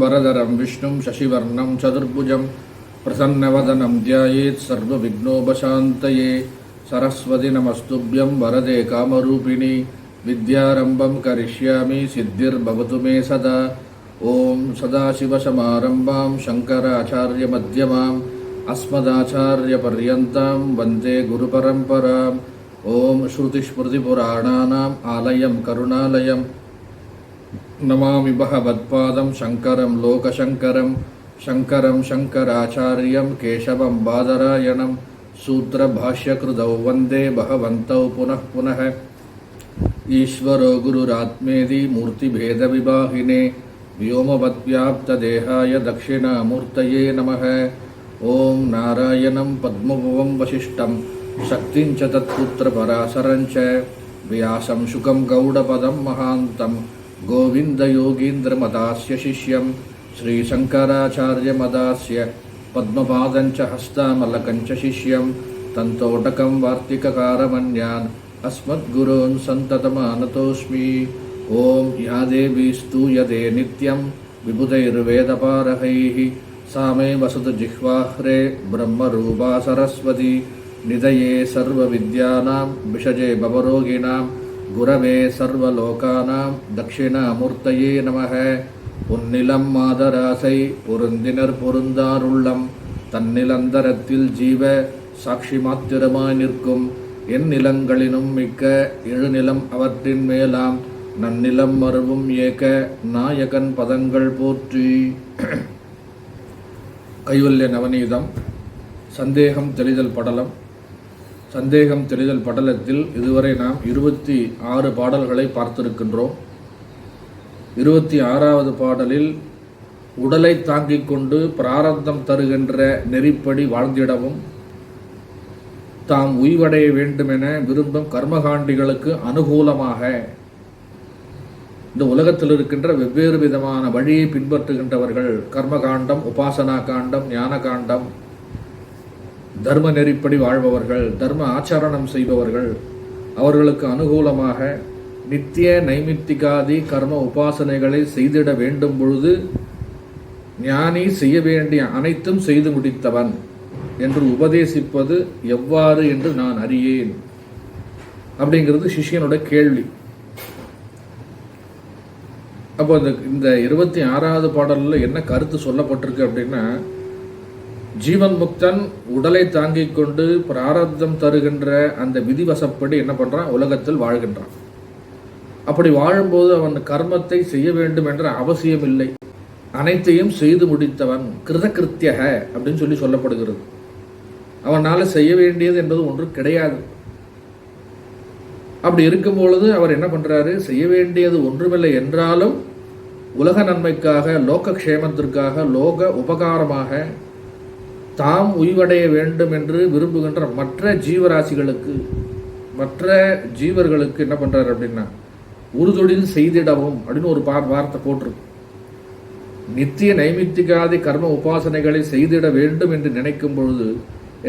शुक्लाम्बरधरं विष्णुं शशिवर्णं चतुर्भुजं प्रसन्नवदनं ध्यायेत् सर्वविघ्नोपशान्तये। सरस्वती नमस्तुभ्यं वरदे कामरूपिणी विद्यारम्भं करिष्यामि सिद्धिर्भवतु मे सदा। ओं सदाशिवसमारम्भां शङ्कराचार्यमध्यमाम् अस्मदाचार्यपर्यन्तां वन्दे गुरुपरम्पराम्। ओं श्रुतिस्मृतिपुराणानाम् आलयं करुणालयं नमामि भगवत्पादं शङ्करं लोकशङ्करं शङ्करं शङ्कराचार्यं केशवं बादरायणं सूत्रभाष्यकृतौ वन्दे भगवन्तौ पुनः पुनः। ईश्वरो गुरुरात्मेति मूर्तिभेदविभागिने व्योमवद्व्याप्तदेहाय दक्षिणामूर्तये नमः। ॐ नारायणं पद्मभुवं वसिष्ठं शक्तिं च तत्पुत्रपराशरं च व्यासं शुकं गौडपदं महान्तं गोविन्दयोगीन्द्रमदास्य शिष्यं श्रीशङ्कराचार्यमदास्य पद्मपादं च हस्तामलकं च शिष्यं तन्तोटकं वार्तिककारमन्यान् अस्मद्गुरून् सन्ततमानतोऽस्मि। ॐ या देवी स्तूयते नित्यं विबुधैर्वेदपारहैः सा मे वसतु जिह्वाह्रे ब्रह्मरूपा सरस्वती। निधये सर्वविद्यानां विषजे भवरोगिणां गुरवे सर्वलोकानां दक्षिणामूर्तये नमः। பொன்னிலம் மாதராசை பொருந்தினர் பொருந்தாருள்ளம் தன்னிலந்தரத்தில் ஜீவ சாட்சி மாத்திரமாய் நிற்கும் என் நிலங்களினும் மிக்க எழுநிலம் அவற்றின் மேலாம் நன்னிலம் மறுவும் ஏக நாயகன் பதங்கள் போற்றி. கைவல்ய நவநீதம் சந்தேகம் தெளிதல் படலம். சந்தேகம் தெளிதல் படலத்தில் இதுவரை நாம் 26 பாடல்களை பார்த்திருக்கின்றோம். 26வது பாடலில் உடலை தாங்கிக் கொண்டு பிராரப்தம் தருகின்ற நெறிப்படி வாழ்ந்திடவும் தாம் உய்வடைய வேண்டுமென விரும்பும் கர்மகாண்டிகளுக்கு அனுகூலமாக இந்த உலகத்தில் இருக்கின்ற வெவ்வேறு விதமான வழியை பின்பற்றுகின்றவர்கள், கர்மகாண்டம், உபாசனா காண்டம், ஞான காண்டம், தர்ம நெறிப்படி வாழ்பவர்கள், தர்ம ஆச்சரணம் செய்பவர்கள், அவர்களுக்கு அனுகூலமாக நித்திய நைமித்திகாதி கர்ம உபாசனைகளை செய்திட வேண்டும் பொழுது ஞானி செய்ய வேண்டிய அனைத்தும் செய்து முடித்தவன் என்று உபதேசிப்பது எவ்வாறு என்று நான் அறியேன் அப்படிங்கிறது சிஷ்யனோட கேள்வி. அப்போ இந்த 26வது பாடல்ல என்ன கருத்து சொல்லப்பட்டிருக்கு அப்படின்னா, ஜீவன் முக்தன் உடலை தாங்கிக் கொண்டு பிராரப்தம் தருகின்ற அந்த விதிவசப்படி என்ன பண்றான், உலகத்தில் வாழ்கின்றான். அப்படி வாழும்போது அவன் கர்மத்தை செய்ய வேண்டும் என்ற அவசியம் இல்லை, அனைத்தையும் செய்து முடித்தவன் கிருதகிருத்தியக அப்படின்னு சொல்லப்படுகிறது. அவனால செய்ய வேண்டியது என்பது ஒன்று கிடையாது. அப்படி இருக்கும் பொழுது அவர் என்ன பண்றாரு, செய்ய வேண்டியது ஒன்றுமில்லை என்றாலும் உலக நன்மைக்காக, லோக க்ஷேமத்திற்காக, லோக உபகாரமாக தாம் உய்வடைய வேண்டும் என்று விரும்புகின்ற மற்ற ஜீவராசிகளுக்கு, மற்ற ஜீவர்களுக்கு என்ன பண்றாரு அப்படின்னா, உறுதொழில் செய்திடவும் அப்படின்னு ஒரு வார்த்தை போட்டிருக்கு. நித்திய நைமித்திகாதி கர்ம உபாசனைகளை செய்திட வேண்டும் என்று நினைக்கும் பொழுது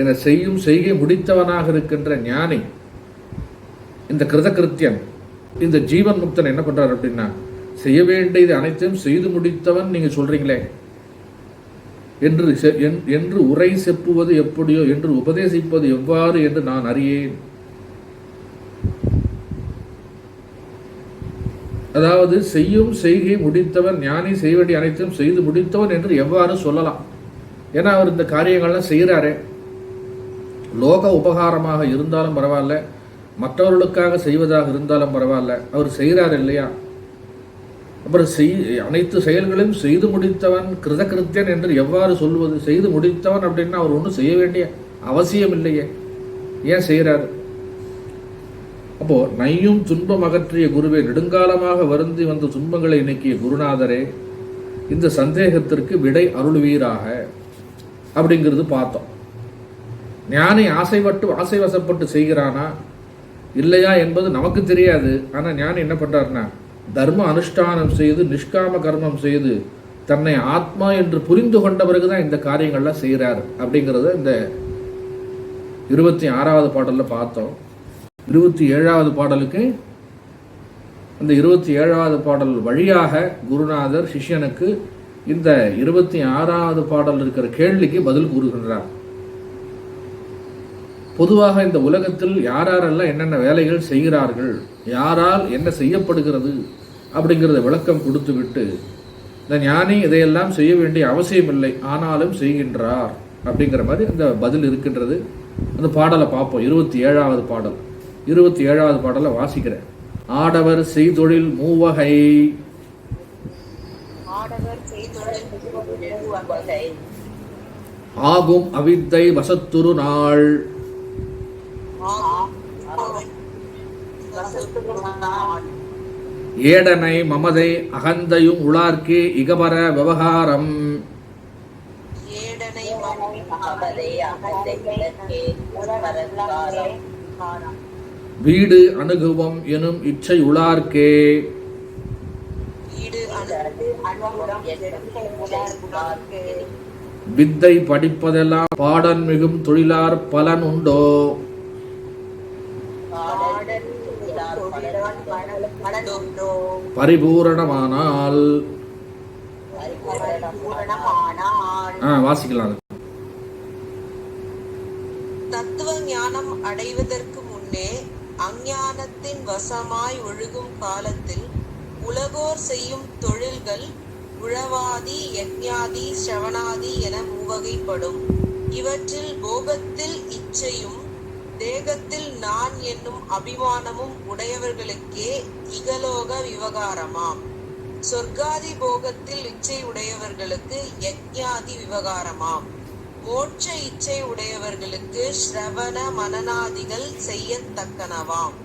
என செய்யும் செய்கை முடித்தவனாக இருக்கின்ற ஞானி, இந்த கிருதகிருத்தியன், இந்த ஜீவன் முக்தன் என்ன பண்றாரு அப்படின்னா, செய்ய வேண்டியது அனைத்தையும் செய்து முடித்தவன் நீங்க சொல்றீங்களே என்று உரை செப்புவது எப்படியோ, என்று உபதேசிப்பது எவ்வாறு என்று நான் அறியேன். அதாவது செய்யும் செய்கை முடித்தவன் ஞானி செய்ய வேண்டிய அனைத்தையும் செய்து முடித்தவன் என்று எவ்வாறு சொல்லலாம்? ஏன்னா அவர் இந்த காரியங்கள்லாம் செய்கிறாரே, லோக உபகாரமாக இருந்தாலும் பரவாயில்ல, மற்றவர்களுக்காக செய்வதாக இருந்தாலும் பரவாயில்ல, அவர் செய்கிறார் இல்லையா? அப்புறம் அனைத்து செயல்களையும் செய்து முடித்தவன் கிருதகிருத்தியன் என்று எவ்வாறு சொல்வது? செய்து முடித்தவன் அப்படின்னா அவர் ஒன்றும் செய்ய வேண்டிய அவசியம் இல்லையே, ஏன் செய்கிறார்? அப்போ நையும் துன்பம் அகற்றிய குருவே, நெடுங்காலமாக வருந்தி வந்த துன்பங்களை நீக்கிய குருநாதரே, இந்த சந்தேகத்திற்கு விடை அருள்வீராக அப்படிங்கிறது பார்த்தோம். ஞானி ஆசைவசப்பட்டு செய்கிறானா இல்லையா என்பது நமக்கு தெரியாது. ஆனா ஞானி என்ன பண்றாருன்னா, தர்ம அனுஷ்டானம் செய்து நிஷ்காம கர்மம் செய்து தன்னை ஆத்மா என்று புரிந்து கொண்ட பிறகுதான் இந்த காரியங்கள்லாம் செய்கிறார் அப்படிங்கிறத இந்த 26வது பாடல்ல பார்த்தோம். 27வது பாடலுக்கு அந்த 27வது பாடல் வழியாக குருநாதர் சிஷ்யனுக்கு இந்த 26வது பாடல் இருக்கிற கேள்விக்கு பதில் கூறுகின்றார். பொதுவாக இந்த உலகத்தில் யாரெல்லாம் என்னென்ன வேலைகள் செய்கிறார்கள், யாரால் என்ன செய்யப்படுகிறது அப்படிங்கிறத விளக்கம் கொடுத்துவிட்டு, இந்த ஞானி இதையெல்லாம் செய்ய வேண்டிய அவசியமில்லை ஆனாலும் செய்கின்றார் அப்படிங்கிற மாதிரி அந்த பதில் இருக்கின்றது. அந்த பாடலை பார்ப்போம். 27வது பாடல். 27வது பாடலை வாசிக்கிறேன். ஆடவர் செய்தொழில் மூவகை, ஆகும் அவித்தை வசத்துரு நாள், ஏடனை மமதை அகந்தையும் உளார்க்கே இகபர விவகாரம், வீடு அணுகுவம் எனும் இச்சை உளார்க்கே, வித்தை படிப்பதெல்லாம் பாடன் மிகும் தொழிலார் பலன் உண்டோ, பரிபூரணமானால். வாசிக்கலாம். தத்துவ ஞானம் அடைவதற்கு முன்னே அஞ்ஞானத்தின் வசமாய் ஒழுகும் காலத்தில் உலகோர் செய்யும் தொழில்கள் உழவாதி, யக்ஞாதி, ஸ்ரவணாதி என மூவகைப்படும். இவற்றில் போகத்தில் இச்சையும் தேகத்தில் நான் என்னும் அபிமானமும் உடையவர்களுக்கே இகலோக விவகாரமாம். சொர்க்காதி போகத்தில் இச்சை உடையவர்களுக்கு யக்ஞாதி விவகாரமாம். மோட்ச இச்சை உடையவர்களுக்கு ஸ்ரவண மனநாதிகள் செய்யத்தக்கனவாம்.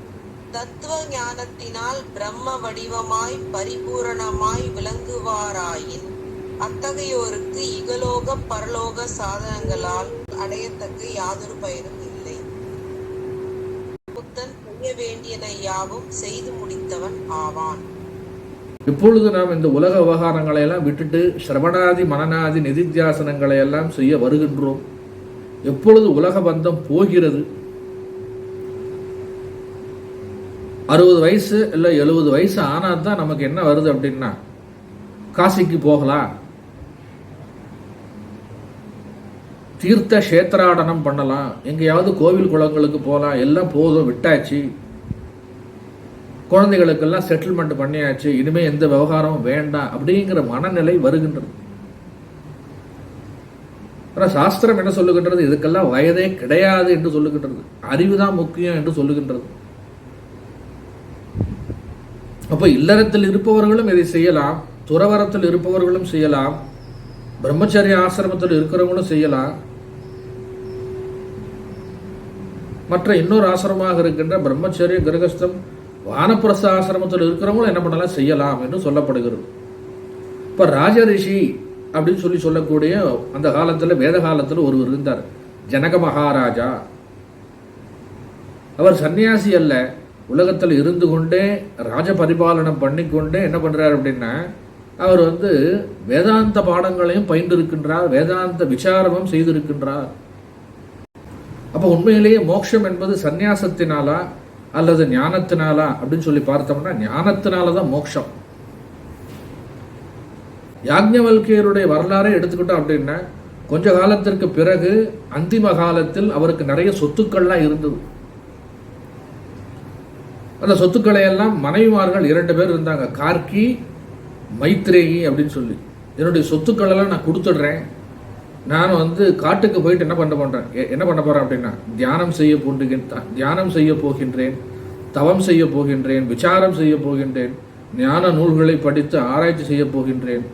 தத்துவ ஞானத்தினால் பிரம்ம வடிவமாய் பரிபூரணமாய் விளங்குவாராயின் அத்தகையோருக்கு இகலோக பரலோக சாதனங்களால் அடையத்தக்க யாதொரு பயனும் இல்லை. புத்தன் செய்ய வேண்டியன யாவும் செய்து முடித்தவன் ஆவான். இப்பொழுது நாம் இந்த உலக விவகாரங்களை எல்லாம் விட்டுட்டு சிரவணாதி மனநாதி நிதித்தியாசனங்களை எல்லாம் செய்ய வருகின்றோம். எப்பொழுது உலக பந்தம் போகிறது, 60 வயசு இல்லை 70 வயசு ஆனால் தான் நமக்கு என்ன வருது அப்படின்னா, காசிக்கு போகலாம், தீர்த்த கஷேத்திராடனம் பண்ணலாம், எங்கேயாவது கோவில் குளங்களுக்கு போகலாம், எல்லாம் போதும் விட்டாச்சு, குழந்தைகளுக்கெல்லாம் செட்டில்மெண்ட் பண்ணியாச்சு, இனிமே எந்த விவகாரமும் வேண்டாம் அப்படிங்கிற மனநிலை வருகின்றது. ஆனால் சாஸ்திரம் என்ன சொல்லுகின்றது? இதுக்கெல்லாம் வயதே கிடையாது என்று சொல்லுகின்றது. அறிவுதான் முக்கியம் என்று சொல்லுகின்றது. அப்போ இல்லறத்தில் இருப்பவர்களும் இதை செய்யலாம், துறவரத்தில் இருப்பவர்களும் செய்யலாம், பிரம்மச்சரிய ஆசிரமத்தில் இருக்கிறவங்களும் செய்யலாம், மற்ற இன்னொரு ஆசிரமமாக இருக்கின்ற பிரம்மச்சரிய கிரகஸ்தம் வானப்பிரஸ்த ஆசிரமத்தில் இருக்கிறவங்களும் என்ன பண்ணலாம், செய்யலாம் என்று சொல்லப்படுகிறது. இப்போ ராஜரிஷி அப்படின்னு சொல்லக்கூடிய அந்த காலத்தில், வேத காலத்தில் ஒருவர் இருந்தார், ஜனக மகாராஜா. அவர் சன்னியாசி அல்ல, உலகத்தில் இருந்து கொண்டே ராஜ பரிபாலனம் பண்ணிக்கொண்டே என்ன பண்றார் அப்படின்னா, அவர் வேதாந்த பாடங்களையும் பயின்றிருக்கின்றார், வேதாந்த விசாரமும் செய்திருக்கின்றார். அப்போ உண்மையிலேயே மோட்சம் என்பது சந்நியாசத்தினாலா அல்லது ஞானத்தினாலா அப்படின்னு சொல்லி பார்த்தோம்னா, ஞானத்தினாலதான் மோட்சம். யாக்ஞவல்கியருடைய வரலாறை எடுத்துக்கிட்டோம் அப்படின்னா, கொஞ்ச காலத்திற்கு பிறகு அந்திம காலத்தில் அவருக்கு நிறைய சொத்துக்கள்லாம் இருந்தது. அந்த சொத்துக்களை எல்லாம் மனைவிமார்கள் 2 பேர் இருந்தாங்க, கார்கி, மைத்ரேயி அப்படின்னு சொல்லி. என்னுடைய சொத்துக்கள் எல்லாம் நான் கொடுத்துடுறேன், நான் காட்டுக்கு போயிட்டு என்ன பண்ண போறேன் அப்படின்னா, தியானம் செய்ய போகின்றேன், தவம் செய்ய போகின்றேன், விசாரம் செய்ய போகின்றேன், ஞான நூல்களை படித்து ஆராய்ச்சி செய்ய போகின்றேன்,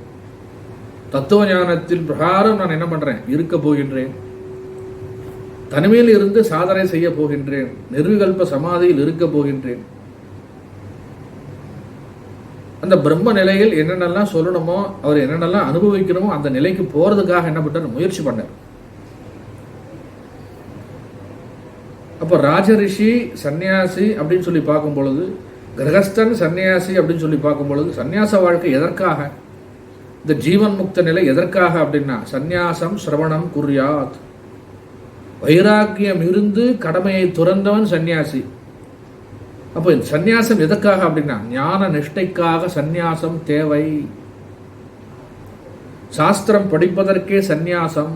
தத்துவ ஞானத்தின் பிரகாரம் நான் என்ன பண்றேன், இருக்க போகின்றேன், தனிமையில் இருந்து சாதனை செய்ய போகின்றேன், நிர்விகல்ப சமாதியில் இருக்க போகின்றேன். அந்த பிரம்ம நிலையில் என்னென்னலாம் சொல்லணுமோ, அவர் என்னென்னலாம் அனுபவிக்கணுமோ அந்த நிலைக்கு போறதுக்காக என்ன பண்ணார், முயற்சி பண்ணார். அப்போ ராஜரிஷி சன்னியாசி அப்படின்னு சொல்லி பார்க்கும் பொழுது, கிரகஸ்தன் சன்னியாசி அப்படின்னு சொல்லி பார்க்கும் பொழுது, சன்னியாச வாழ்க்கை எதற்காக, இந்த ஜீவன் முக்த நிலை எதற்காக அப்படின்னா, சந்நியாசம் சிரவணம் குர்யாத், வைராக்கியம் இருந்து கடமையை துறந்தவன் சன்னியாசி. அப்போ சந்நியாசம் எதற்காக அப்படின்னா, ஞான நிஷ்டைக்காக சந்நியாசம் தேவை. சாஸ்திரம் படிப்பதற்கே சந்நியாசம்.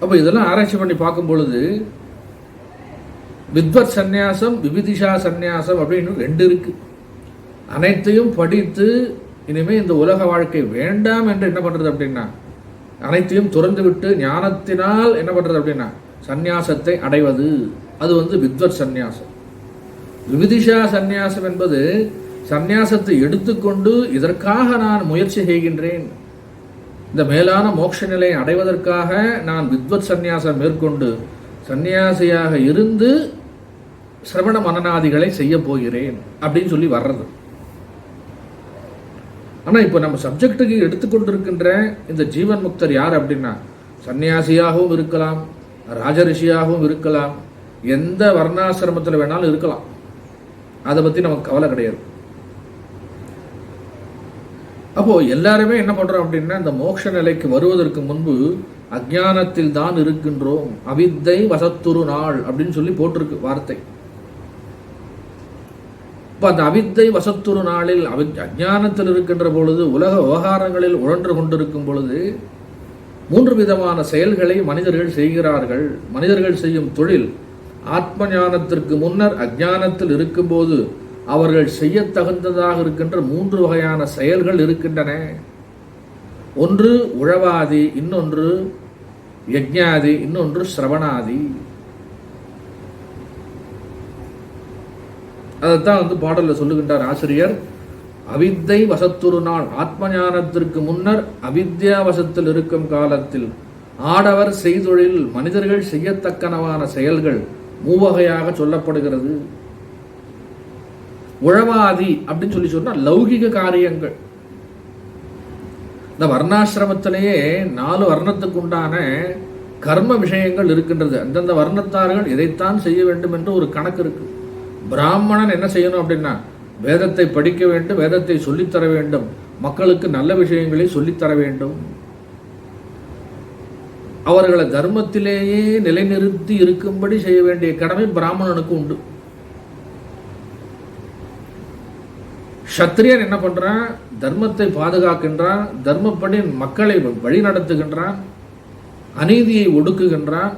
அப்ப இதெல்லாம் ஆராய்ச்சி பண்ணி பார்க்கும் பொழுது வித்வத் சந்நியாசம், விவிதிஷா சந்நியாசம் அப்படின்னு 2 இருக்கு. அனைத்தையும் படித்து இனிமே இந்த உலக வாழ்க்கை வேண்டாம் என்று என்ன பண்றது அப்படின்னா அனைத்தையும் துறந்து விட்டு ஞானத்தினால் என்ன பண்றது அப்படின்னா சந்நியாசத்தை அடைவது, அது வித்வத் சந்நியாசம். விவிதிஷா சந்நியாசம் என்பது சந்நியாசத்தை எடுத்துக்கொண்டு இதற்காக நான் முயற்சி செய்கின்றேன், இந்த மேலான மோட்ச நிலையை அடைவதற்காக நான் வித்வத் சந்நியாசம் மேற்கொண்டு சந்நியாசியாக இருந்து சிரவண மனநாதிகளை செய்ய போகிறேன் அப்படின்னு சொல்லி வர்றது. ஆனால் இப்போ நம்ம சப்ஜெக்டுக்கு எடுத்துக்கொண்டிருக்கின்ற இந்த ஜீவன் முக்தர் யார் அப்படின்னா சன்னியாசியாகவும் இருக்கலாம், ராஜரிஷியாகவும் இருக்கலாம், எந்த வர்ணாசிரமத்தில் வேணாலும் இருக்கலாம். அதை பற்றி நமக்கு கவலை கிடையாது. அப்போ எல்லாருமே என்ன பண்றோம் அப்படின்னா இந்த மோட்ச நிலைக்கு வருவதற்கு முன்பு அஜ்ஞானத்தில் தான் இருக்கின்றோம். அவித்தை வசத்துரு நாள் அப்படின்னு சொல்லி போட்டிருக்கு வார்த்தை. இப்போ அந்த அவித்தை வசத்துரு நாளில் அஜ்ஞானத்தில் இருக்கின்ற பொழுது, உலக விவகாரங்களில் உழன்று கொண்டிருக்கும் பொழுது 3 விதமான செயல்களை மனிதர்கள் செய்கிறார்கள். மனிதர்கள் செய்யும் தொழில் ஆத்ம ஞானத்திற்கு முன்னர் அஜ்ஞானத்தில் இருக்கும்போது அவர்கள் செய்ய தகுந்ததாக இருக்கின்ற 3 வகையான செயல்கள் இருக்கின்றன. ஒன்று உழவாதி, இன்னொன்று யஜ்ஞாதி, இன்னொன்று சிரவணாதி. அதைத்தான் பாடல்ல சொல்லுகின்றார் ஆசிரியர். அவித்தை வசத்துரு நாள், ஆத்ம ஞானத்திற்கு முன்னர் அவித்யா வசத்தில் இருக்கும் காலத்தில் ஆடவர் செய்தொழில் மனிதர்கள் செய்யத்தக்கனவான செயல்கள் 3 வகையாக சொல்லப்படுகிறது. உழவாதி அப்படின்னு சொல்லி சொன்னா லௌகிக காரியங்கள். இந்த வர்ணாசிரமத்திலேயே 4 வர்ணத்துக்கு உண்டான கர்ம விஷயங்கள் இருக்கின்றது. அந்தந்த வர்ணத்தார்கள் இதைத்தான் செய்ய வேண்டும் என்று ஒரு கணக்கு இருக்கு. பிராமணன் என்ன செய்யணும் அப்படின்னா வேதத்தை படிக்க வேண்டும், வேதத்தை சொல்லித்தர வேண்டும், மக்களுக்கு நல்ல விஷயங்களை சொல்லித்தர வேண்டும், அவர்களை தர்மத்திலேயே நிலைநிறுத்தி இருக்கும்படி செய்ய வேண்டிய கடமை பிராமணனுக்கு உண்டு. சத்திரியன் என்ன பண்றான்? தர்மத்தை பாதுகாக்கின்றான், தர்மப்படி மக்களை வழி நடத்துகின்றான், அநீதியை ஒடுக்குகின்றான்,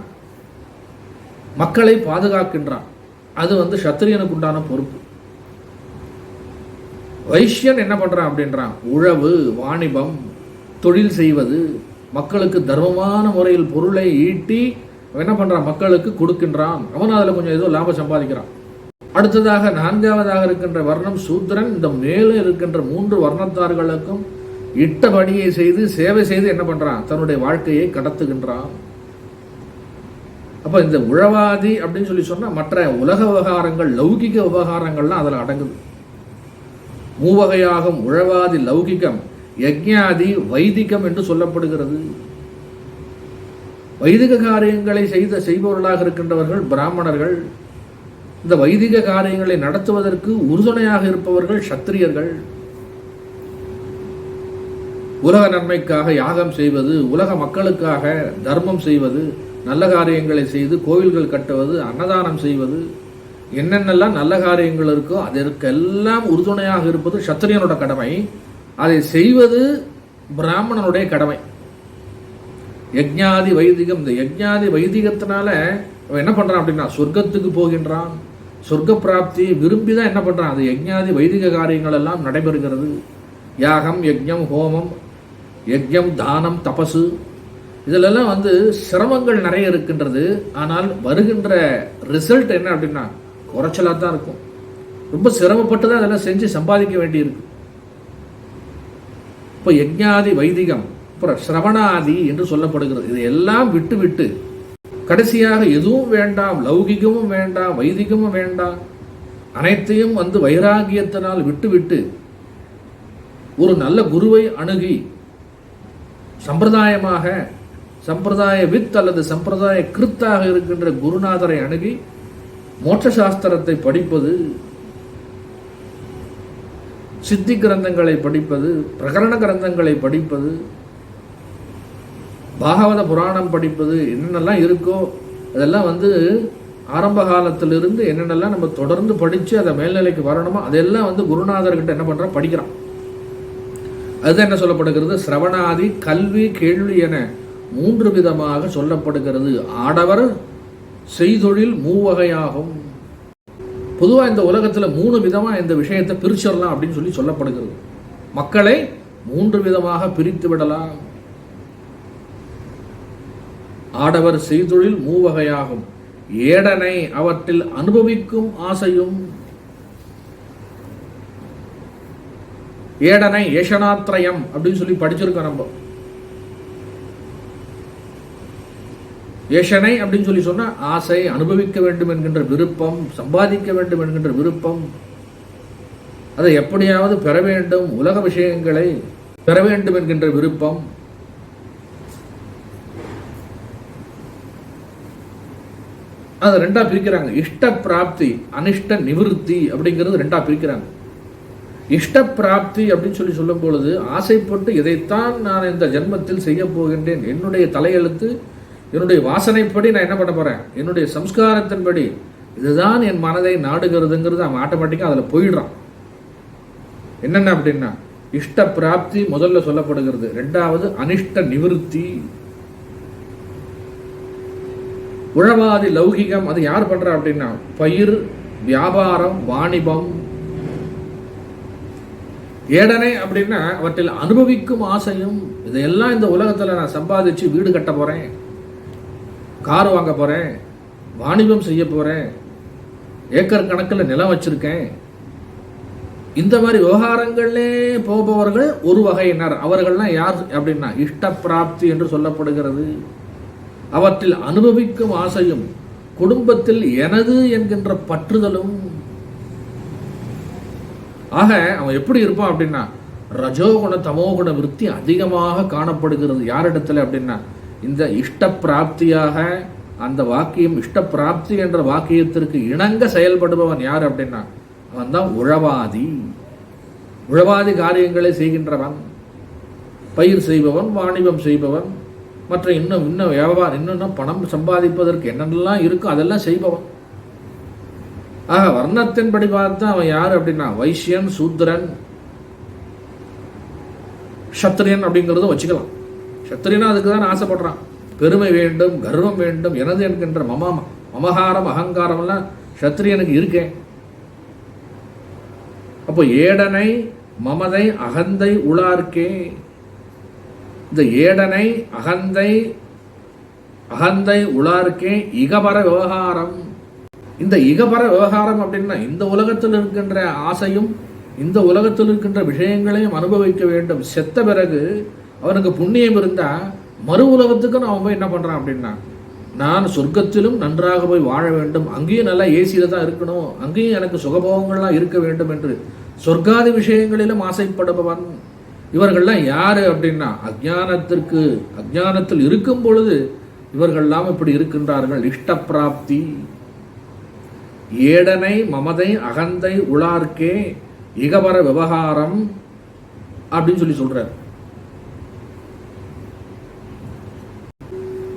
மக்களை பாதுகாக்கின்றான். அது சத்திரியனுக்கு உண்டான பொறுப்பு. வைஷ்யன் என்ன பண்றான் அப்படின்றான்? உழவு, வாணிபம், தொழில் செய்வது, மக்களுக்கு தர்மமான முறையில் பொருளை ஈட்டி என்ன பண்றான்? மக்களுக்கு கொடுக்கின்றான். அவன் அதுல கொஞ்சம் ஏதோ லாபம் சம்பாதிக்கிறான். அடுத்ததாக 4வதாக இருக்கின்ற வர்ணம் சூத்ரன். இந்த மேலும் இருக்கின்ற 3 வர்ணத்தார்களுக்கும் இட்ட பணியை செய்து சேவை செய்து என்ன பண்றான்? தன்னுடைய வாழ்க்கையை கடத்துகின்றான். அப்ப இந்த உழவாதி அப்படின்னு சொல்லி சொன்னா மற்ற உலக விவகாரங்கள், லௌகிக விவகாரங்கள்லாம் அதுல அடங்குது. 3 வகையாகும் உழவாதி லௌகிகம், யஜ்ஞாதி வைதிகம் என்று சொல்லப்படுகிறது. வைதிக காரியங்களை செய்பவர்களாக இருக்கின்றவர்கள் பிராமணர்கள். இந்த வைதிக காரியங்களை நடத்துவதற்கு உறுதுணையாக இருப்பவர்கள் சத்திரியர்கள். உலக நன்மைக்காக யாகம் செய்வது, உலக மக்களுக்காக தர்மம் செய்வது, நல்ல காரியங்களை செய்து கோவில்கள் கட்டுவது, அன்னதானம் செய்வது, என்னென்னலாம் நல்ல காரியங்கள் இருக்கோ அதற்கெல்லாம் உறுதுணையாக இருப்பது சத்திரியனோட கடமை. அதை செய்வது பிராமணனுடைய கடமை. யஜ்ஞாதி வைதிகம். இந்த யஜ்ஞாதி வைதிகத்தினால அவன் என்ன பண்றான் அப்படின்னா சொர்க்கத்துக்கு போகின்றான். சொர்க்க பிராப்தி விரும்பிதான் என்ன பண்றான்? அது யஜ்ஞாதி வைதிக காரியங்கள் எல்லாம் நடைபெறுகிறது. யாகம், யஜ்ஞம், ஹோமம், யஜ்ஞம், தானம், தபசு, இதிலெல்லாம் சிரமங்கள் நிறைய இருக்கின்றது. ஆனால் வருகின்ற ரிசல்ட் என்ன அப்படின்னா குறைச்சலாக தான் இருக்கும். ரொம்ப சிரமப்பட்டு தான் அதெல்லாம் செஞ்சு சம்பாதிக்க வேண்டியிருக்கு. இப்போ யஜ்ஞாதி வைதிகம், அப்புறம் சிரவணாதி என்று சொல்லப்படுகிறது. இதையெல்லாம் விட்டு விட்டு கடைசியாக எதுவும் வேண்டாம், லௌகிகமும் வேண்டாம், வைதிகமும் வேண்டாம், அனைத்தையும் வைராகியத்தினால் விட்டுவிட்டு ஒரு நல்ல குருவை அணுகி சம்பிரதாயமாக, சம்பிரதாய வித் அல்லது சம்பிரதாய கிருத்தாக இருக்கின்ற குருநாதரை அணுகி மோட்ச சாஸ்திரத்தை படிப்பது, சித்தி கிரந்தங்களை படிப்பது, பிரகரண கிரந்தங்களை படிப்பது, பாகவத புராணம் படிப்பது, என்னென்னலாம் இருக்கோ அதெல்லாம் ஆரம்ப காலத்திலிருந்து என்னென்னலாம் நம்ம தொடர்ந்து படித்து அதை மேல்நிலைக்கு வரணுமோ அதெல்லாம் வந்து குருநாதர்கிட்ட என்ன பண்ணுறோம், படிக்கிறோம். அதுதான் என்ன சொல்லப்படுகிறது, சிரவணாதி, கல்வி, கேள்வி என 3 விதமாக சொல்லப்படுகிறது. ஆடவர் செய்தொழில் மூவகையாகும். பொதுவாக இந்த உலகத்தில் 3 விதமாக இந்த விஷயத்தை பிரிச்சிடலாம் அப்படின்னு சொல்லப்படுகிறது. மக்களை 3 விதமாக பிரித்து விடலாம். ஆடவர் செய்தொழில் மூவகையாகும். ஏடனை அவற்றில் அனுபவிக்கும் ஆசையும். ஏடனை ஏஷனாத்ரயம் அப்படின்னு சொல்லி படிச்சிருக்கோம் நம்ம. ஏஷனை அப்படின்னு சொல்லி சொன்னா ஆசை, அனுபவிக்க வேண்டும் என்கின்ற விருப்பம், சம்பாதிக்க வேண்டும் என்கின்ற விருப்பம், அதை எப்படியாவது பெற வேண்டும், உலக விஷயங்களை பெற வேண்டும் என்கின்ற விருப்பம். அதை 2ஆ பிரிக்கிறாங்க. இஷ்ட பிராப்தி, அனிஷ்ட நிவிருத்தி அப்படிங்கிறது 2ஆ பிரிக்கிறாங்க. இஷ்ட பிராப்தி அப்படின்னு சொல்லும் பொழுது ஆசைப்பட்டு இதைத்தான் நான் இந்த ஜென்மத்தில் செய்ய போகின்றேன், என்னுடைய தலையெழுத்து, என்னுடைய வாசனைப்படி நான் என்ன பண்ண போறேன், என்னுடைய சம்ஸ்காரத்தின்படி இதுதான் என் மனதை நாடுகிறதுங்கிறது அவன் ஆட்டோமேட்டிக்காக அதில் போயிடுறான். என்னென்ன அப்படின்னா இஷ்ட பிராப்தி முதல்ல சொல்லப்படுகிறது. 2வது அனிஷ்ட நிவிருத்தி. உழவாதி லௌகிகம் அது யார் பண்றா அப்படின்னா பயிர், வியாபாரம், வாணிபம். ஏடனை அப்படின்னா அவற்றில் அனுபவிக்கும் ஆசையும். இதையெல்லாம் இந்த உலகத்துல நான் சம்பாதிச்சு வீடு கட்ட போறேன், கார் வாங்க போறேன், வாணிபம் செய்ய போறேன், ஏக்கர் கணக்கில் நிலம் வச்சிருக்கேன், இந்த மாதிரி விவகாரங்களே போபவர்கள் ஒரு வகையினர். அவர்கள்லாம் யார் அப்படின்னா இஷ்ட பிராப்தி என்று சொல்லப்படுகிறது. அவற்றில் அனுபவிக்கும் ஆசையும், குடும்பத்தில் எனது என்கின்ற பற்றுதலும். ஆக அவன் எப்படி இருப்பான் அப்படின்னா ரஜோகுண தமோகுண விருத்தி அதிகமாக காணப்படுகிறது. யாரிடத்துல அப்படின்னா இந்த இஷ்ட பிராப்தியாக அந்த வாக்கியம், இஷ்ட பிராப்தி என்ற வாக்கியத்திற்கு இணங்க செயல்படுபவன் யார் அப்படின்னா அவன் தான் உழவாதி. உழவாதி காரியங்களை செய்கின்றவன், பயிர் செய்பவன், வாணிபம் செய்பவன், மற்ற இன்னும் வியாபாரம், இன்னும் பணம் சம்பாதிப்பதற்கு என்னென்னலாம் இருக்கும் அதெல்லாம் செய்பவன். ஆக வர்ணத்தின்படி பார்த்தா அவன் யார் அப்படின்னா வைசியன், சூத்ரன், சத்திரியன் அப்படிங்கிறத வச்சுக்கலாம். சத்திரியனா அதுக்கு தான் ஆசைப்படுறான். பெருமை வேண்டும், கர்வம் வேண்டும், எனது என்கின்ற மமகாரம், அகங்காரம் எல்லாம் சத்திரியனுக்கு இருக்கேன். அப்போ ஏடனை மமதை அகந்தை உளார்க்கே. இந்த ஏடனை அகந்தை உளார்க்கே இகபர விவகாரம். இந்த இகபர விவகாரம் அப்படின்னா இந்த உலகத்தில் இருக்கின்ற ஆசையும் இந்த உலகத்தில் இருக்கின்ற விஷயங்களையும் அனுபவிக்க வேண்டும். செத்த பிறகு அவனுக்கு புண்ணியம் இருந்தா மறு உலகத்துக்கு அவன் போய் என்ன பண்றான் அப்படின்னா நான் சொர்க்கத்திலும் நன்றாக போய் வாழ வேண்டும், அங்கேயும் நல்லா ஏசியில தான் இருக்கணும், அங்கேயும் எனக்கு சுகபோகங்கள்லாம் இருக்க வேண்டும் என்று சொர்க்காதி விஷயங்களிலும் ஆசைப்படுபவன். இவர்கள்லாம் யாரு அப்படின்னா அஜ்ஞானத்தில் இருக்கும் பொழுது இவர்கள்லாம் இப்படி இருக்கின்றார்கள். இஷ்ட பிராப்தி. ஏடனை மமதை அகந்தை உளார்க்கே இகபர விவகாரம் அப்படின்னு சொல்றார்.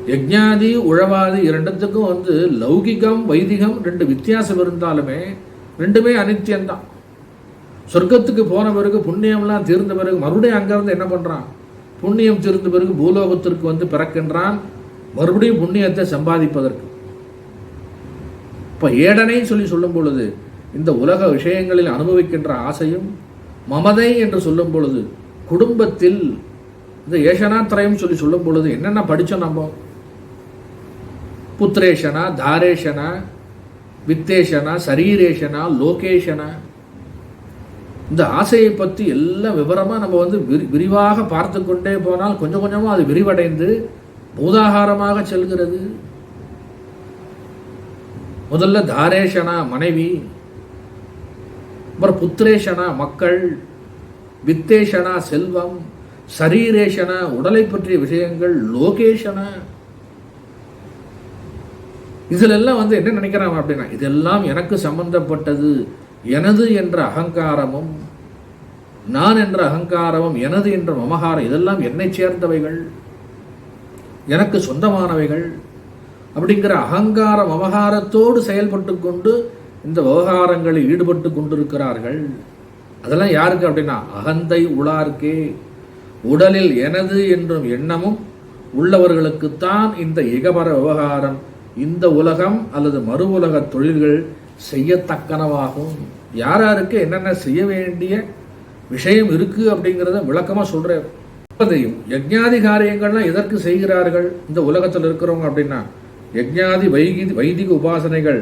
யஜ்ஞாதி உழவாதி இரண்டுத்துக்கும் லௌகிகம் வைதிகம் 2 வித்தியாசம் இருந்தாலுமே 2மே அனித்தியம்தான். சொர்க்கத்துக்கு போன பிறகு புண்ணியம்லாம் தீர்ந்த பிறகு மறுபடியும் அங்கிருந்து என்ன பண்றான், புண்ணியம் தீர்ந்த பிறகு பூலோகத்திற்கு பிறக்கின்றான், மறுபடியும் புண்ணியத்தை சம்பாதிப்பதற்கு. இப்ப ஏடனை சொல்லும் பொழுது இந்த உலக விஷயங்களில் அனுபவிக்கின்ற ஆசையும், மமதை என்று சொல்லும் பொழுது குடும்பத்தில் இந்த ஏஷனாத்ரயம் சொல்லும் பொழுது என்னென்ன படிச்சோம் நம்ம, புத்திரேஷனா, தாரேஷனா, வித்தேஷனா, சரீரேஷனா, லோகேஷனா, இந்த ஆசையை பற்றி எல்லாம் விவரமா நம்ம விரிவாக பார்த்து கொண்டே போனால் கொஞ்சம் கொஞ்சமா அது விரிவடைந்து பூதாகாரமாக செல்கிறது. முதல்ல தாரேஷனா மனைவி, அப்புறம் புத்திரேஷனா மக்கள், வித்தேஷனா செல்வம், சரீரேஷனா உடலை பற்றிய விஷயங்கள், லோகேஷனா. இதுல எல்லாம் என்ன நினைக்கிறான் அப்படின்னா இதெல்லாம் எனக்கு சம்பந்தப்பட்டது, எனது என்ற அகங்காரமும் நான் என்ற அகங்காரமும் எனது என்ற மமகாரம் இதெல்லாம் என்னை சேர்ந்தவைகள், எனக்கு சொந்தமானவைகள். அப்படிங்கிற அகங்கார விவகாரத்தோடு செயல்பட்டு கொண்டு இந்த விவகாரங்களில் ஈடுபட்டு கொண்டிருக்கிறார்கள். அதெல்லாம் யாருக்கு அப்படின்னா அகந்தை உளார்க்கே. உடலில் எனது என்றும் எண்ணமும் உள்ளவர்களுக்குத்தான் இந்த இகபர விவகாரம், இந்த உலகம் அல்லது மறு உலக தொழில்கள் செய்யத்தக்கனவாகும். யாராருக்கு என்னென்ன செய்ய வேண்டிய விஷயம் இருக்கு அப்படிங்கிறத விளக்கமா சொல்றார். யஜ்ஞாதி காரியங்கள்லாம் எதற்கு செய்கிறார்கள் இந்த உலகத்தில் இருக்கிறவங்க அப்படின்னா, யஜ்ஞாதி வைதிக உபாசனைகள்,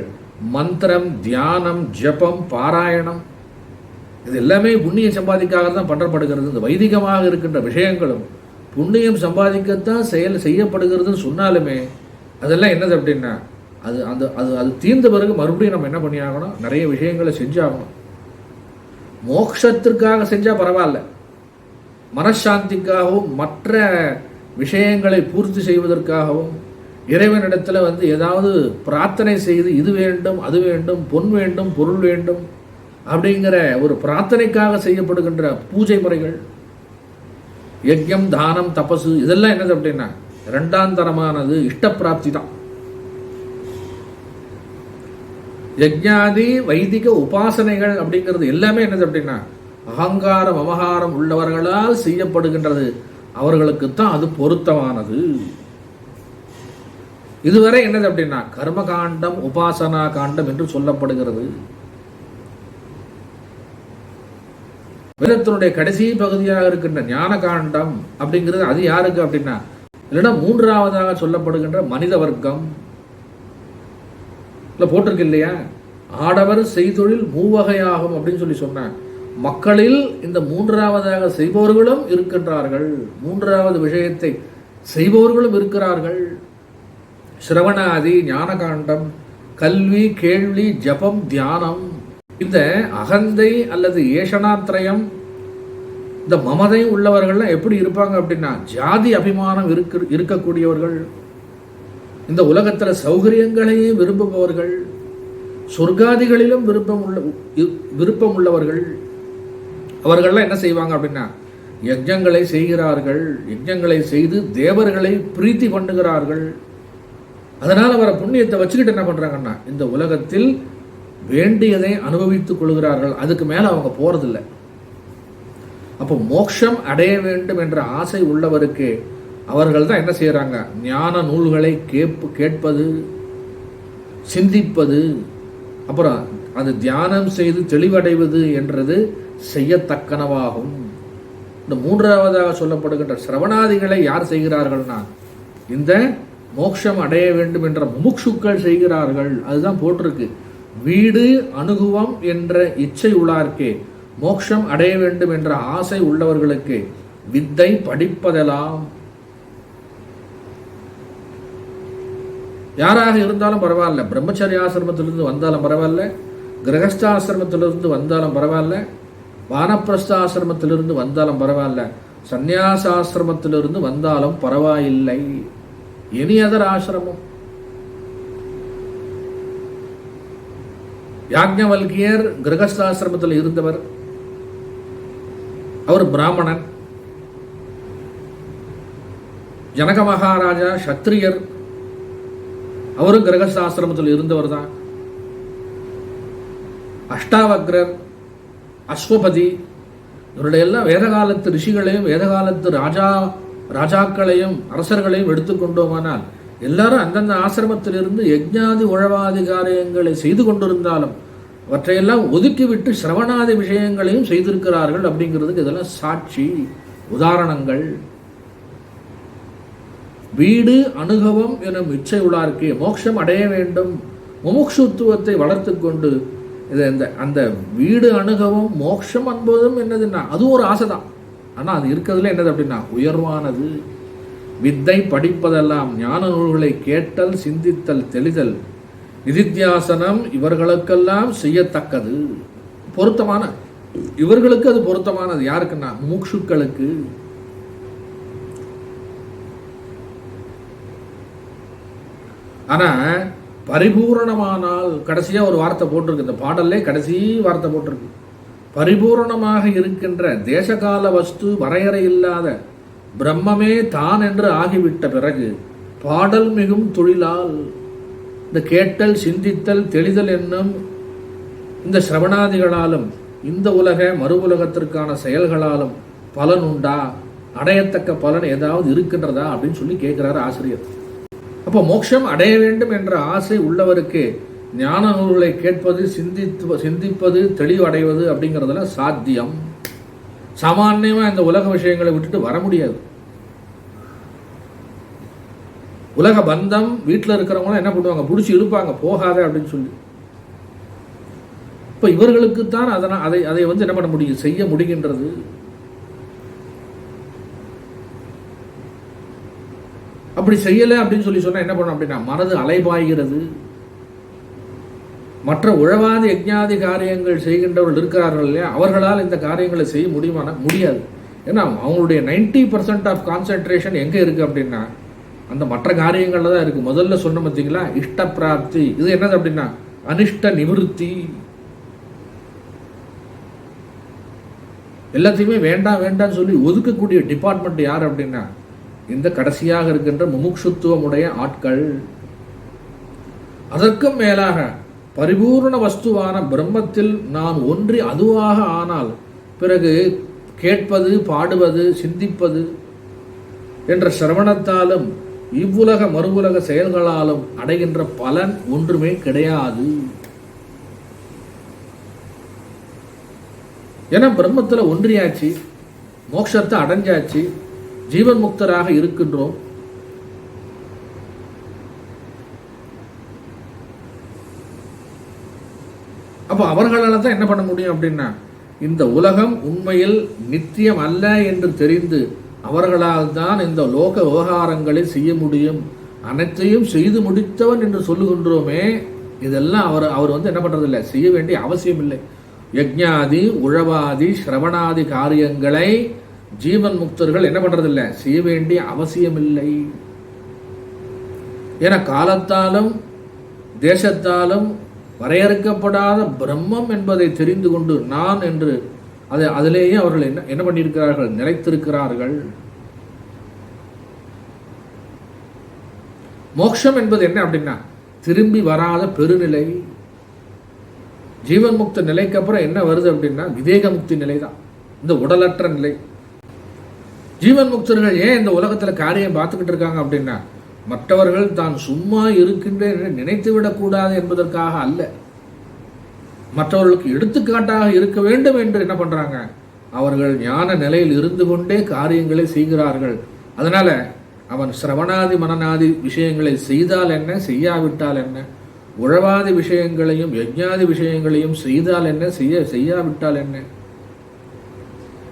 மந்திரம், தியானம், ஜபம், பாராயணம், இது எல்லாமே புண்ணியம் சம்பாதிக்காக தான் பண்ணப்படுகிறது. இந்த வைதிகமாக இருக்கின்ற விஷயங்களும் புண்ணியம் சம்பாதிக்கத்தான் செய்யப்படுகிறதுன்னு சொன்னாலுமே அதெல்லாம் என்னது அப்படின்னா, அது அந்த அது அது தீர்ந்த பிறகு மறுபடியும் நம்ம என்ன பண்ணி ஆகணும், நிறைய விஷயங்களை செஞ்சாகணும். மோட்சத்திற்காக செஞ்சா பரவாயில்ல, மனசாந்திக்காகவும் மற்ற விஷயங்களை பூர்த்தி செய்வதற்காகவும் இறைவனிடத்தில் ஏதாவது பிரார்த்தனை செய்து இது வேண்டும் அது வேண்டும், பொன் வேண்டும் பொருள் வேண்டும் அப்படிங்கிற ஒரு பிரார்த்தனைக்காக செய்யப்படுகின்ற பூஜை முறைகள், யஜ்யம், தானம், தபசு, இதெல்லாம் என்னது அப்படின்னா இரண்டாம் தரமானது, இஷ்ட பிராப்தி தான். யஜ்ஞாதி வைதிக உபாசனைகள் அப்படிங்கிறது எல்லாமே என்னது அப்படின்னா அகங்காரம் மமகாரம் உள்ளவர்களால் செய்யப்படுகின்றது. அவர்களுக்குத்தான் அது பொருத்தமானது. இதுவரை என்னது அப்படின்னா கர்மகாண்டம், உபாசனா காண்டம் என்று சொல்லப்படுகிறது. வேதத்தினுடைய கடைசி பகுதியாக இருக்கின்ற ஞான காண்டம் அப்படிங்கிறது அது யாருக்கு அப்படின்னா, இல்லைன்னா மூன்றாவதாக சொல்லப்படுகின்ற மனித வர்க்கம் போட்டிருக்கு இல்லையா, ஆடவர் செய்தொழில் மூவகையாகும் அப்படின்னு சொல்லி சொன்னான். மக்களில் இந்த மூன்றாவதாக செய்பவர்களும் இருக்கின்றார்கள், மூன்றாவது விஷயத்தை செய்பவர்களும் இருக்கிறார்கள். சிரவணாதி, ஞான காண்டம், கல்வி, கேள்வி, ஜபம், தியானம். இந்த அகந்தை அல்லது ஏஷனாத்திரயம், இந்த மமதை உள்ளவர்கள்லாம் எப்படி இருப்பாங்க அப்படின்னா ஜாதி அபிமானம் இருக்கக்கூடியவர்கள், இந்த உலகத்தில் சௌகரியங்களையும் விரும்புபவர்கள், சொர்க்காதிகளிலும் விருப்பம் உள்ளவர்கள். அவர்கள்லாம் என்ன செய்வாங்க அப்படின்னா யஜ்ஞங்களை செய்கிறார்கள். யஜ்ஞங்களை செய்து தேவர்களை பிரீத்தி பண்ணுகிறார்கள். அதனால் அவரை புண்ணியத்தை வச்சுக்கிட்டு என்ன பண்றாங்கன்னா இந்த உலகத்தில் வேண்டியதை அனுபவித்துக் கொள்கிறார்கள். அதுக்கு மேல அவங்க போறதில்லை. அப்போ மோட்சம் அடைய வேண்டும் என்ற ஆசை உள்ளவருக்கு அவர்கள் தான் என்ன செய்யறாங்க, ஞான நூல்களை கேட்பது, சிந்திப்பது, அப்புறம் அது தியானம் செய்து தெளிவடைவது என்றது செய்யத்தக்கனவாகும். இந்த மூன்றாவதாக சொல்லப்படுகின்ற சிரவணாதிகளை யார் செய்கிறார்கள்னா இந்த மோட்சம் அடைய வேண்டும் என்ற முமுட்சுக்கள் செய்கிறார்கள். அதுதான் போட்டிருக்கு, வீடு அனுகுவம் என்ற இச்சை உள்ளார்க்கே, மோட்சம் அடைய வேண்டும் என்ற ஆசை உள்ளவர்களுக்கு வித்தை படிப்பதெல்லாம். யாராக இருந்தாலும் பரவாயில்ல, பிரம்மச்சரிய ஆசிரமத்திலிருந்து வந்தாலும் பரவாயில்ல, கிரகஸ்தாசிரமத்திலிருந்து வந்தாலும் பரவாயில்ல, வானப்பிரஸ்தாசிரமத்திலிருந்து வந்தாலும் பரவாயில்ல, சந்நியாசாசிரமத்திலிருந்து வந்தாலும் பரவாயில்லை, எனி அதர் ஆசிரமம். யாக்ஞவல்கியர் கிரகஸ்தாசிரமத்தில் இருந்தவர், அவர் பிராமணன். ஜனக மகாராஜா சத்திரியர், அவரும் கிரகஸ்தாசிரமத்தில் இருந்தவர் தான். அஷ்டாவக்ரர், அஸ்வபதி, இவருடைய எல்லாம் வேதகாலத்து ரிஷிகளையும் வேதகாலத்து ராஜாக்களையும் அரசர்களையும் எடுத்துக்கொண்டோமானால் எல்லாரும் அந்தந்த ஆசிரமத்திலிருந்து யஜ்ஞாதி உழவாதி காரியங்களை செய்து கொண்டிருந்தாலும் அவற்றையெல்லாம் ஒதுக்கிவிட்டு சிரவணாதி விஷயங்களையும் செய்திருக்கிறார்கள். அப்படிங்கிறதுக்கு இதெல்லாம் சாட்சி உதாரணங்கள். வீடு அனுபவம் எனும் இச்சை உள்ளார்க்கே, மோட்சம் அடைய வேண்டும், முமுட்சுத்துவத்தை வளர்த்து கொண்டு அந்த வீடு அனுபவம் மோட்சம் என்பதும் என்னதுன்னா அது ஒரு ஆசைதான். ஆனால் அது இருக்கிறதுல என்னது அப்படின்னா உயர்வானது. வித்தை படிப்பதெல்லாம், ஞான நூல்களை கேட்டல், சிந்தித்தல், தெளிதல், நிதித்தியாசனம் இவர்களுக்கெல்லாம் செய்யத்தக்கது, பொருத்தமான, இவர்களுக்கு அது பொருத்தமானது. யாருக்குன்னா முமுட்சுக்களுக்கு. ஆனா பரிபூரணமானால், கடைசியா ஒரு வார்த்தை போட்டிருக்கு இந்த பாடல்லே, கடைசி வார்த்தை போட்டிருக்கு, பரிபூரணமாக இருக்கின்ற தேசகால வஸ்து வரையறை இல்லாத பிரம்மமே தான் என்று ஆகிவிட்ட பிறகு பாடல் மிகும் தொழிலால் இந்த கேட்டல், சிந்தித்தல், தெளிதல் என்னும் இந்த சிரவணாதிகளாலும் இந்த உலக மறு உலகத்திற்கான செயல்களாலும் பலன் உண்டா, அடையத்தக்க பலன் ஏதாவது இருக்கின்றதா அப்படின்னு சொல்லி கேட்கிறாரு ஆசிரியர். அப்போ மோட்சம் அடைய வேண்டும் என்ற ஆசை உள்ளவருக்கு ஞான நூல்களை கேட்பது, சிந்திப்பது, தெளிவு அடைவது அப்படிங்கிறதுல சாத்தியம். சாமான்யமா இந்த உலக விஷயங்களை விட்டுட்டு வர முடியாது. உலக பந்தம் வீட்டில் இருக்கிறவங்களும் என்ன பண்ணுவாங்க, பிடிச்சி இழுப்பாங்க, போகாத அப்படின்னு சொல்லி. இப்போ இவர்களுக்குத்தான் அதை வந்து என்ன பண்ண முடியும், செய்ய முடிகின்றது. அப்படி செய்யலை அப்படின்னு சொல்லி சொன்னா என்ன பண்ணும் அப்படின்னா, மனது அலைபாய்கிறது. மற்ற உழவாதி யஜ்ஞாதி காரியங்கள் செய்கின்றவர்கள் இருக்கிறார்கள் இல்லையா, அவர்களால் இந்த காரியங்களை செய்ய முடியுமானா முடியாது. ஏன்னா அவங்களுடைய 90% ஆஃப் கான்சென்ட்ரேஷன் எங்கே இருக்குது அப்படின்னா அந்த மற்ற காரியங்களில் தான் இருக்குது. முதல்ல சொன்ன பார்த்தீங்களா, இஷ்ட பிராப்தி. இது என்னது அப்படின்னா அனிஷ்ட நிவிருத்தி. எல்லாத்தையுமே வேண்டாம் வேண்டாம்னு சொல்லி ஒதுக்கக்கூடிய டிபார்ட்மெண்ட் யார் அப்படின்னா இந்த கடைசியாக இருக்கின்ற முமுட்சுத்துவமுடைய ஆட்கள். அதற்கும் மேலாக பரிபூர்ண வஸ்துவான பிரம்மத்தில் நான் ஒன்றி அதுவாக ஆனால் பிறகு கேட்பது, பாடுவது, சிந்திப்பது என்ற சிரவணத்தாலும் இவ்வுலக மறு உலக செயல்களாலும் அடைகின்ற பலன் ஒன்றுமே கிடையாது. ஏன்னா பிரம்மத்தில் ஒன்றியாச்சு, மோட்சத்தை அடைஞ்சாச்சு, ஜீவன் முக்தராக இருக்கின்றோம். அப்போ அவர்களால் தான் என்ன பண்ண முடியும் அப்படின்னா இந்த உலகம் உண்மையில் நித்தியம் அல்ல என்று தெரிந்து அவர்களால் தான் இந்த லோக விவகாரங்களை செய்ய முடியும். அனைத்தையும் செய்து முடித்தவன் என்று சொல்லுகின்றோமே, இதெல்லாம் அவர் வந்து என்ன பண்றதில்லை, செய்ய வேண்டிய அவசியம் இல்லை. யஜ்ஞாதி, உழவாதி, சிரவணாதி காரியங்களை ஜீவன் முக்தர்கள் என்ன பண்றதில்லை, செய்ய வேண்டிய அவசியம் இல்லை. என காலத்தாலும் தேசத்தாலும் வரையறுக்கப்படாத பிரம்மம் என்பதை தெரிந்து கொண்டு நான் என்று அதிலேயே அவர்கள் என்ன பண்ணியிருக்கிறார்கள், நிலைத்திருக்கிறார்கள். மோட்சம் என்பது என்ன அப்படின்னா திரும்பி வராத பெருநிலை. ஜீவன் முக்த நிலைக்கு அப்புறம் என்ன வருது அப்படின்னா விவேக முக்தி நிலை தான், இந்த உடலற்ற நிலை. ஜீவன் முக்தர்கள் ஏன் இந்த உலகத்தில் காரியம் பார்த்துக்கிட்டு இருக்காங்க அப்படின்னா மற்றவர்கள் தான் சும்மா இருக்கின்றேன் என்று நினைத்து விடக்கூடாது என்பதற்காக அல்ல, மற்றவர்களுக்கு எடுத்துக்காட்டாக இருக்க வேண்டும் என்று என்ன பண்றாங்க, அவர்கள் ஞான நிலையில் இருந்து கொண்டே காரியங்களை செய்கிறார்கள். அதனால அவன் சிரவணாதி மனநாதி விஷயங்களை செய்தால் என்ன, செய்யாவிட்டால் என்ன, உழவாதி விஷயங்களையும் யஜ்ஞாதி விஷயங்களையும் செய்தால் என்ன, செய்யாவிட்டால் என்ன.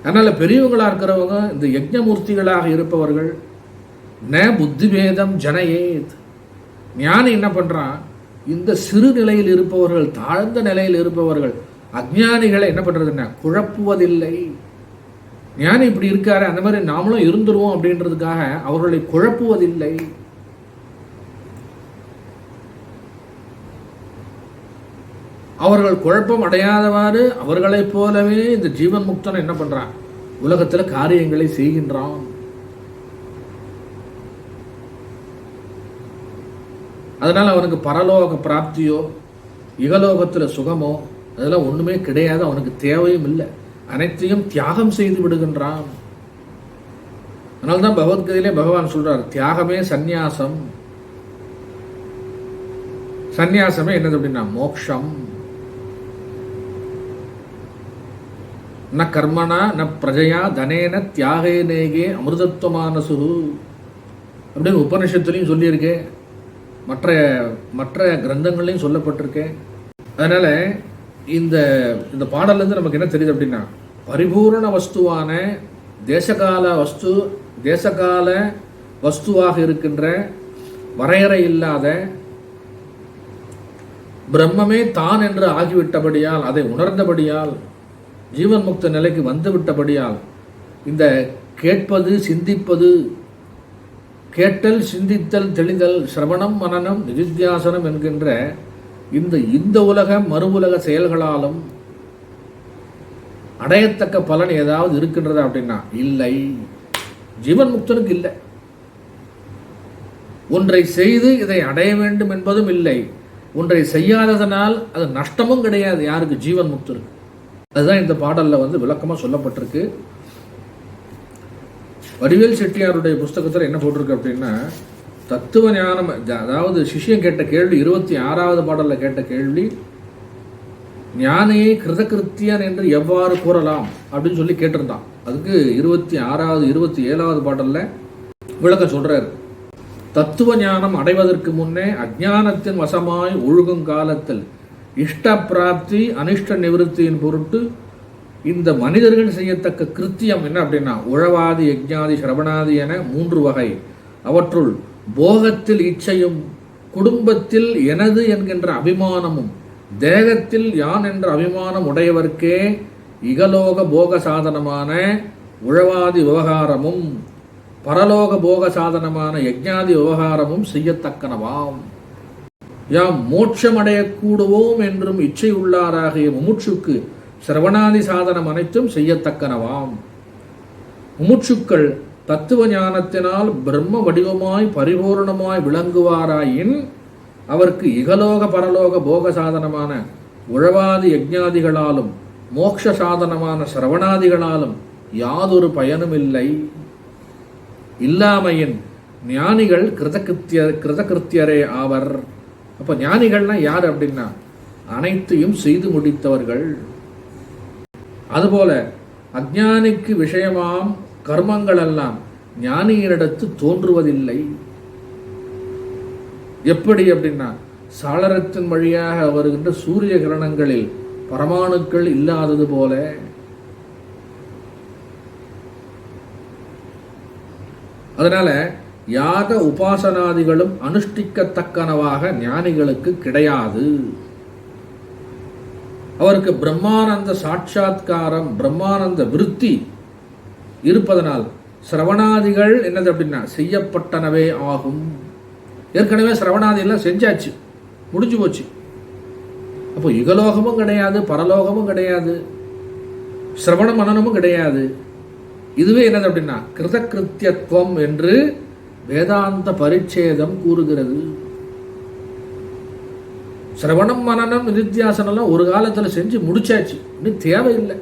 அதனால பெரியவங்களா இருக்கிறவங்க இந்த யஜ்ஞமூர்த்திகளாக இருப்பவர்கள் ந புத்திபேதம் ஜனயேத். ஞானி என்ன பண்றான், இந்த சிறு நிலையில் இருப்பவர்கள், தாழ்ந்த நிலையில் இருப்பவர்கள், அஞ்ஞானிகளை என்ன பண்றதுன்னா குழப்புவதில்லை. ஞானி இப்படி இருக்காரு, அந்த மாதிரி நாமளும் இருந்துருவோம் அப்படின்றதுக்காக அவர்களை குழப்புவதில்லை. அவர்கள் குழப்பம் அடையாதவாறு அவர்களைப் போலவே இந்த ஜீவன் முக்தன் என்ன பண்றான், உலகத்தில் காரியங்களை செய்கின்றான். அதனால அவனுக்கு பரலோக பிராப்தியோ இகலோகத்தில் சுகமோ அதெல்லாம் ஒண்ணுமே கிடையாது, அவனுக்கு தேவையும் இல்லை. அனைத்தையும் தியாகம் செய்து விடுகின்றான். அதனால்தான் பகவத்கீதையிலே பகவான் சொல்றார், தியாகமே சந்நியாசம். சந்நியாசமே என்னது அப்படின்னா மோக்ஷம். ந கர்மனா ந பிரஜையா தனேன தியாகே நேகே அமிர்தத்வமானசு அப்படின்னு உபனிஷத்துலையும் சொல்லியிருக்கேன், மற்ற கிரந்தங்கள்லையும் சொல்லப்பட்டிருக்கேன். அதனால இந்த இந்த பாடல்லேருந்து நமக்கு என்ன தெரியுது அப்படின்னா பரிபூரண வஸ்துவான தேசகால வஸ்துவாக இருக்கின்ற வரையறை இல்லாத பிரம்மமே தான் என்று ஆகிவிட்டபடியால், அதை உணர்ந்தபடியால், ஜீவன் முக்த நிலைக்கு வந்து விட்டபடியால் இந்த கேட்பது, சிந்திப்பது, கேட்டல், சிந்தித்தல், தெளிதல், சிரவணம், மனனம், நிதித்தியாசனம் என்கின்ற இந்த உலக மறு உலக செயல்களாலும் அடையத்தக்க பலன் ஏதாவது இருக்கின்றதா அப்படின்னா இல்லை, ஜீவன் முக்தனுக்கு இல்லை. ஒன்றை செய்து இதை அடைய வேண்டும் என்பதும் இல்லை, ஒன்றை செய்யாததனால் அது நஷ்டமும் கிடையாது. யாருக்கு? ஜீவன் முக்தருக்கு. அதுதான் இந்த பாடல்ல விளக்கமா சொல்லப்பட்டிருக்கு. வடிவேல் செட்டியாருடைய புஸ்தகத்தில் என்ன போட்டிருக்கு அப்படின்னா, தத்துவ ஞானம், அதாவது சிஷ்யன் கேட்ட கேள்வி 26வது பாடல்ல கேட்ட கேள்வி, ஞானியை கிருதகிருத்தியன் என்று எவ்வாறு கூறலாம் அப்படின்னு சொல்லி கேட்டிருந்தான். அதுக்கு 26வது 27வது பாடல்ல விளக்கம் சொல்றாரு. தத்துவ ஞானம் அடைவதற்கு முன்னே அஞ்ஞானத்தின் வசமாய் ஒழுகும் காலத்தில் இஷ்ட பிராப்தி அனிஷ்ட நிவர்த்தியின் பொருட்டு இந்த மனிதர்கள் செய்யத்தக்க கிருத்தியம் என்ன அப்படின்னா, உழவாதி யஜ்ஞாதி சிரவணாதி என 3 வகை. அவற்றுள் போகத்தில் இச்சையும், குடும்பத்தில் எனது என்கின்ற அபிமானமும், தேகத்தில் யான் என்ற அபிமானம் உடையவர்க்கே இகலோக போக சாதனமான உழவாதி விவகாரமும் பரலோக போக சாதனமான யஜ்ஞாதி விவகாரமும் செய்யத்தக்கனவாம். யாம் மோட்சமடையக்கூடுவோம் என்றும் இச்சை உள்ளாராகிய முமுட்சுக்கு சிரவணாதி சாதனம் அனைத்தும் செய்யத்தக்கனவாம். முமுட்சுக்கள் தத்துவ ஞானத்தினால் பிரம்ம வடிவமாய் பரிபூர்ணமாய் விளங்குவாராயின் அவருக்கு இகலோக பரலோக போக சாதனமான உழவாதி யஜ்ஞாதிகளாலும் மோட்ச சாதனமான சிரவணாதிகளாலும் யாதொரு பயனும் இல்லை. இல்லாமையின் ஞானிகள் கிருதகிருத்தியரே ஆவர். அப்ப ஞானிகள்னா யார் அப்படின்னா, அனைத்தையும் செய்து முடித்தவர்கள். அதுபோல அஞ்ஞானிக்கு விஷயமாம் கர்மங்கள் எல்லாம் ஞானியினிடத்து தோன்றுவதில்லை. எப்படி அப்படின்னா, சாளரத்தின் வழியாக வருகின்ற சூரிய கிரணங்களில் பரமாணுக்கள் இல்லாதது போல அதனால யாக உபாசனாதிகளும் அனுஷ்டிக்கத்தக்கனவாக ஞானிகளுக்கு கிடையாது. அவருக்கு பிரம்மானந்த சாட்சாத்காரம், பிரம்மானந்த விருத்தி இருப்பதனால் சிரவணாதிகள் என்னது அப்படின்னா செய்யப்பட்டனவே ஆகும். ஏற்கனவே சிரவணாதி எல்லாம் செஞ்சாச்சு, முடிஞ்சு போச்சு. அப்போ இகலோகமும் கிடையாது, பரலோகமும் கிடையாது, சிரவண மனனமும் கிடையாது. இதுவே என்னது அப்படின்னா கிருதகிருத்தியத்துவம் என்று வேதாந்த பரிச்சேதம் கூறுகிறது. சிரவணம் மனனம் நிதித்தியாசனம் ஒரு காலத்தில் செஞ்சு முடிச்சாச்சு, இன்னும் தேவையில்லை.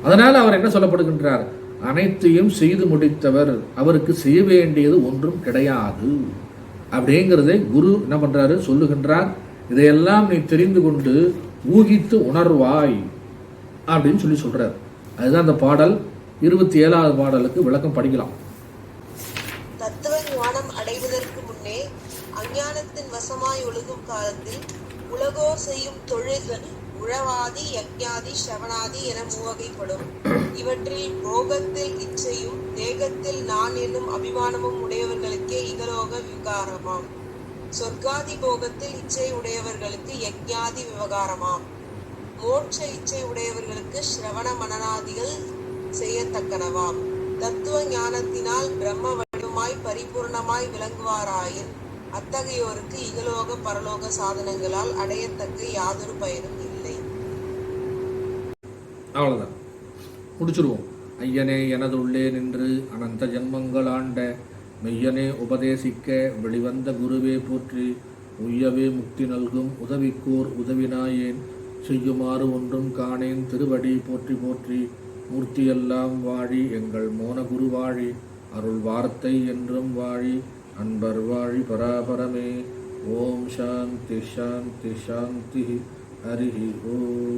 அதனால அவர் என்ன சொல்லப்படுகின்றார், அனைத்தையும் செய்து முடித்தவர், அவருக்கு செய்ய வேண்டியது ஒன்றும் கிடையாது அப்படிங்கிறதை குரு என்ன பண்றாரு, சொல்லுகின்றார். இதையெல்லாம் நீ தெரிந்து கொண்டு ஊகித்து உணர்வாய் அப்படின்னு சொல்லி சொல்றார். அதுதான் அந்த பாடல். 27வது பாடலுக்கு விளக்கம் படிக்கலாம். தத்துவ ஞானம் அடைவதற்கு முன்னே அஞ்ஞானத்தின் வசமாய் ஒழுகும் காலத்தில் உலகோர் செய்யும் தொழில்கள் உழவாதி யஜ்ஞாதி ஸ்ரவணாதி என 3 வகைப்படும். இவற்றில் போகத்தில் இச்சையும் தேகத்தில் நான் என்னும் அபிமானமும் உடையவர்களுக்கே இகலோக விவகாரமாம். சொர்க்காதி போகத்தில் இச்சை உடையவர்களுக்கு யஜ்ஞாதி விவகாரமாம். மோட்ச இச்சை உடையவர்களுக்கு ஸ்ரவண மனநாதிகள் செய்யத்தக்கனவாம். தத்துவ ஞானத்தினால் பிரம்ம வடிவமாய் பரிபூர்ணமாய் விளங்குவாராயின் அத்தகையோருக்கு இகலோக பரலோக சாதனங்களால் அடையத்தக்க யாதொரு பயனும் இல்லை. அவ்வளவுதான், முடிச்சிருவோம். ஐயனே எனதுள்ளே நின்று அனந்த ஜென்மங்கள் ஆண்ட மெய்யனே உபதேசிக்க வெளிவந்த குருவே போற்றி, உய்யவே முக்தி நல்கும் உதவிக்கோர் உதவினாயேன், செய்யுமாறு ஒன்றும் காணேன் திருவடி போற்றி போற்றி. மூர்த்தியெல்லாம் வாழி எங்கள் மோன குரு வாழி, அருள் வார்த்தை என்றும் வாழி, அன்பர் வாழி பராபரமே. ஓம் சாந்தி சாந்தி சாந்தி. ஹரி ஓம்.